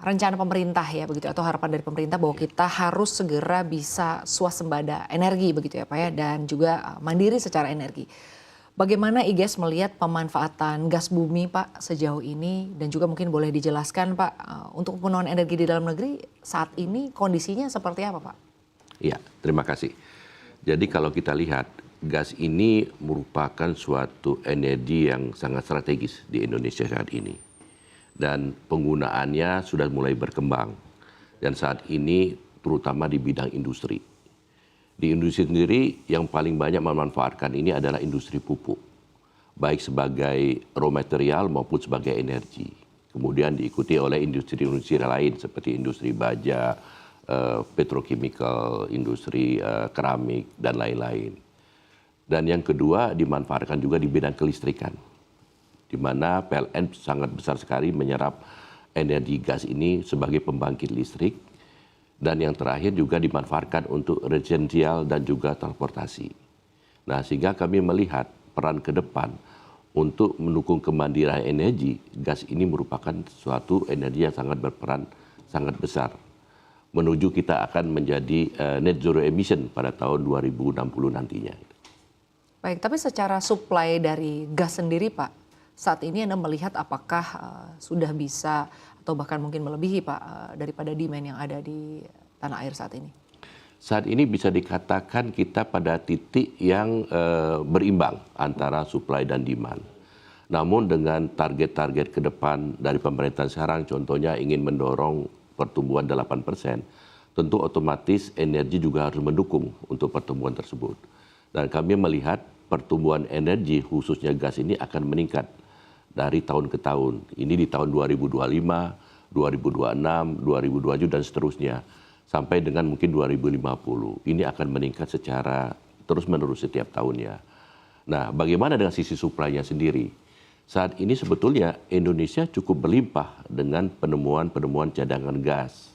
rencana pemerintah ya begitu atau harapan dari pemerintah bahwa kita harus segera bisa swasembada energi begitu ya Pak ya dan juga mandiri secara energi. Bagaimana IGS melihat pemanfaatan gas bumi Pak sejauh ini dan juga mungkin boleh dijelaskan Pak untuk pemenuhan energi di dalam negeri saat ini kondisinya seperti apa Pak? Ya, terima kasih. Jadi kalau kita lihat gas ini merupakan suatu energi yang sangat strategis di Indonesia saat ini. Dan penggunaannya sudah mulai berkembang. Dan saat ini terutama di bidang industri. Di industri sendiri yang paling banyak memanfaatkan ini adalah industri pupuk. Baik sebagai raw material maupun sebagai energi. Kemudian diikuti oleh industri-industri lain seperti industri baja, petrochemical, industri keramik, dan lain-lain. Dan yang kedua dimanfaatkan juga di bidang kelistrikan. Di mana PLN sangat besar sekali menyerap energi gas ini sebagai pembangkit listrik. Dan yang terakhir juga dimanfaatkan untuk residensial dan juga transportasi. Nah, sehingga kami melihat peran ke depan untuk mendukung kemandirian energi, gas ini merupakan suatu energi yang sangat berperan sangat besar. Menuju kita akan menjadi net zero emission pada tahun 2060 nantinya. Baik, tapi secara supply dari gas sendiri Pak, saat ini Anda melihat apakah sudah bisa atau bahkan mungkin melebihi Pak daripada demand yang ada di tanah air saat ini? Saat ini bisa dikatakan kita pada titik yang berimbang antara supply dan demand. Namun dengan target-target ke depan dari pemerintah sekarang, contohnya ingin mendorong pertumbuhan 8%, tentu otomatis energi juga harus mendukung untuk pertumbuhan tersebut. Dan kami melihat pertumbuhan energi khususnya gas ini akan meningkat dari tahun ke tahun. Ini di tahun 2025, 2026, 2027 dan seterusnya. Sampai dengan mungkin 2050. Ini akan meningkat secara terus-menerus setiap tahunnya. Nah, bagaimana dengan sisi supply-nya sendiri? Saat ini sebetulnya Indonesia cukup berlimpah dengan penemuan-penemuan cadangan gas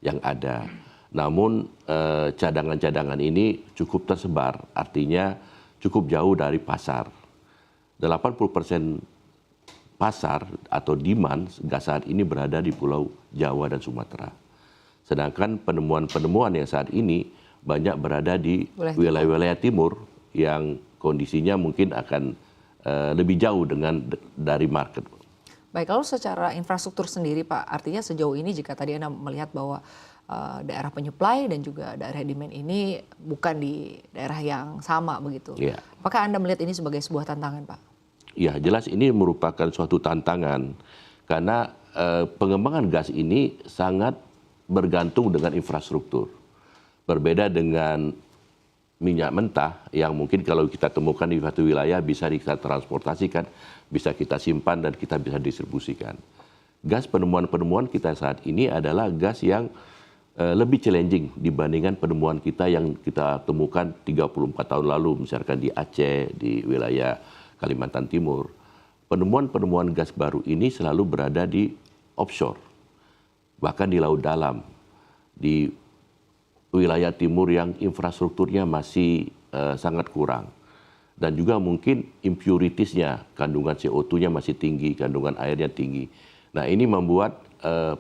yang ada. Namun cadangan-cadangan ini cukup tersebar, artinya cukup jauh dari pasar. 80% pasar atau demand gas saat ini berada di Pulau Jawa dan Sumatera. Sedangkan penemuan-penemuan yang saat ini banyak berada di wilayah-wilayah timur yang kondisinya mungkin akan lebih jauh dari market. Baik, kalau secara infrastruktur sendiri Pak, artinya sejauh ini jika tadi Anda melihat bahwa daerah penyuplai dan juga daerah demand ini bukan di daerah yang sama begitu. Ya. Apakah Anda melihat ini sebagai sebuah tantangan Pak? Ya, jelas ini merupakan suatu tantangan karena pengembangan gas ini sangat bergantung dengan infrastruktur. Berbeda dengan minyak mentah yang mungkin kalau kita temukan di suatu wilayah bisa kita transportasikan, bisa kita simpan dan kita bisa distribusikan. Gas penemuan-penemuan kita saat ini adalah gas yang lebih challenging dibandingkan penemuan kita yang kita temukan 34 tahun lalu misalkan di Aceh, di wilayah Kalimantan Timur. Penemuan-penemuan gas baru ini selalu berada di offshore, bahkan di laut dalam, di wilayah timur yang infrastrukturnya masih sangat kurang. Dan juga mungkin impuritiesnya, kandungan CO2-nya masih tinggi, kandungan airnya tinggi. Nah ini membuat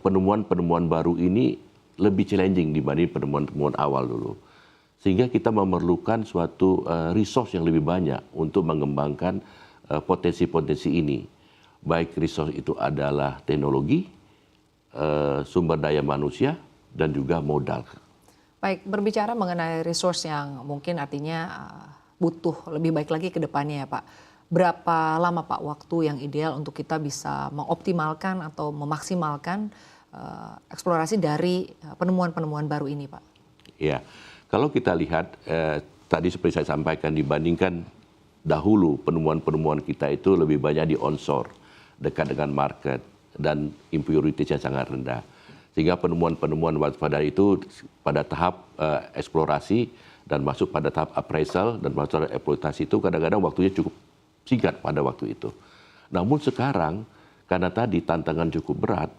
penemuan-penemuan baru ini lebih challenging dibanding penemuan-penemuan awal dulu. Sehingga kita memerlukan suatu resource yang lebih banyak untuk mengembangkan potensi-potensi ini. Baik resource itu adalah teknologi, sumber daya manusia, dan juga modal. Baik, berbicara mengenai resource yang mungkin artinya butuh lebih baik lagi ke depannya ya Pak. Berapa lama Pak waktu yang ideal untuk kita bisa mengoptimalkan atau memaksimalkan eksplorasi dari penemuan-penemuan baru ini Pak? Ya. Kalau kita lihat, tadi seperti saya sampaikan, dibandingkan dahulu penemuan-penemuan kita itu lebih banyak di onshore, dekat dengan market, dan impurities yang sangat rendah. Sehingga penemuan-penemuan waspada itu pada tahap eksplorasi dan masuk pada tahap appraisal dan masuk pada eksploitasi itu kadang-kadang waktunya cukup singkat pada waktu itu. Namun sekarang, karena tadi tantangan cukup berat,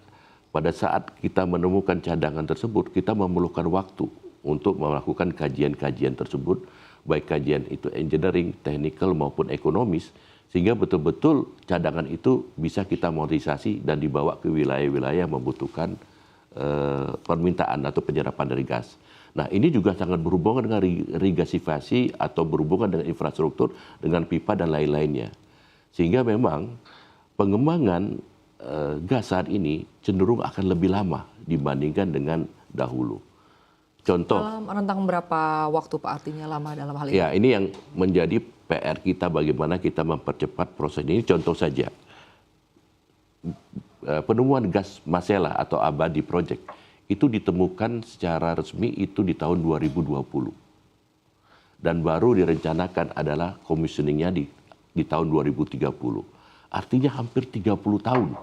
pada saat kita menemukan cadangan tersebut, kita memerlukan waktu untuk melakukan kajian-kajian tersebut, baik kajian itu engineering, technical maupun ekonomis, sehingga betul-betul cadangan itu bisa kita monetisasi dan dibawa ke wilayah-wilayah yang membutuhkan permintaan atau penyerapan dari gas. Nah, ini juga sangat berhubungan dengan regasifasi atau berhubungan dengan infrastruktur, dengan pipa dan lain-lainnya. Sehingga memang pengembangan gas saat ini cenderung akan lebih lama dibandingkan dengan dahulu. Contoh. Dalam rentang berapa waktu Pak artinya lama dalam hal ini? Ya, ini yang menjadi PR kita bagaimana kita mempercepat proses ini. Contoh saja, penemuan gas Masela atau Abadi Project itu ditemukan secara resmi itu di tahun 2020. Dan baru direncanakan adalah commissioningnya di tahun 2030. Artinya hampir 30 tahun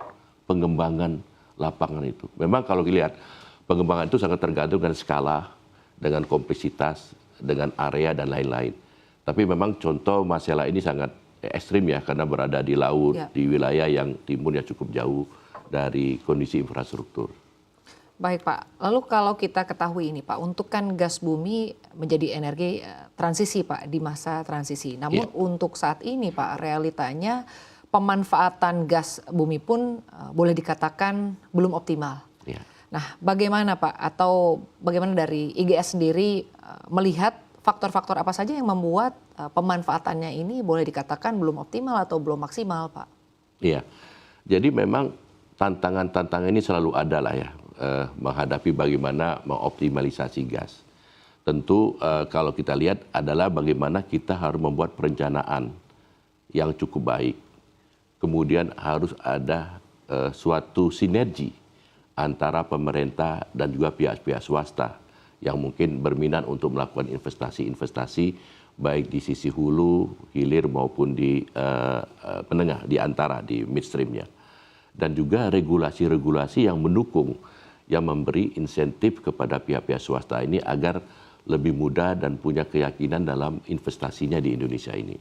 pengembangan lapangan itu. Memang kalau dilihat, pengembangan itu sangat tergantung dengan skala, dengan kompleksitas, dengan area dan lain-lain. Tapi memang contoh Masela ini sangat ekstrim ya, karena berada di laut, di wilayah yang timurnya cukup jauh dari kondisi infrastruktur. Baik Pak, lalu kalau kita ketahui ini Pak, untuk kan gas bumi menjadi energi transisi Pak di masa transisi. Namun untuk saat ini Pak, realitanya pemanfaatan gas bumi pun boleh dikatakan belum optimal. Nah, bagaimana Pak, atau bagaimana dari IGS sendiri melihat faktor-faktor apa saja yang membuat pemanfaatannya ini boleh dikatakan belum optimal atau belum maksimal Pak? Iya, jadi memang tantangan-tantangan ini selalu ada lah ya, menghadapi bagaimana mengoptimalisasi gas. Tentu kalau kita lihat adalah bagaimana kita harus membuat perencanaan yang cukup baik. Kemudian harus ada suatu sinergi antara pemerintah dan juga pihak-pihak swasta yang mungkin berminat untuk melakukan investasi-investasi baik di sisi hulu, hilir maupun di penengah, di antara, di midstreamnya. Dan juga regulasi-regulasi yang mendukung, yang memberi insentif kepada pihak-pihak swasta ini agar lebih mudah dan punya keyakinan dalam investasinya di Indonesia ini.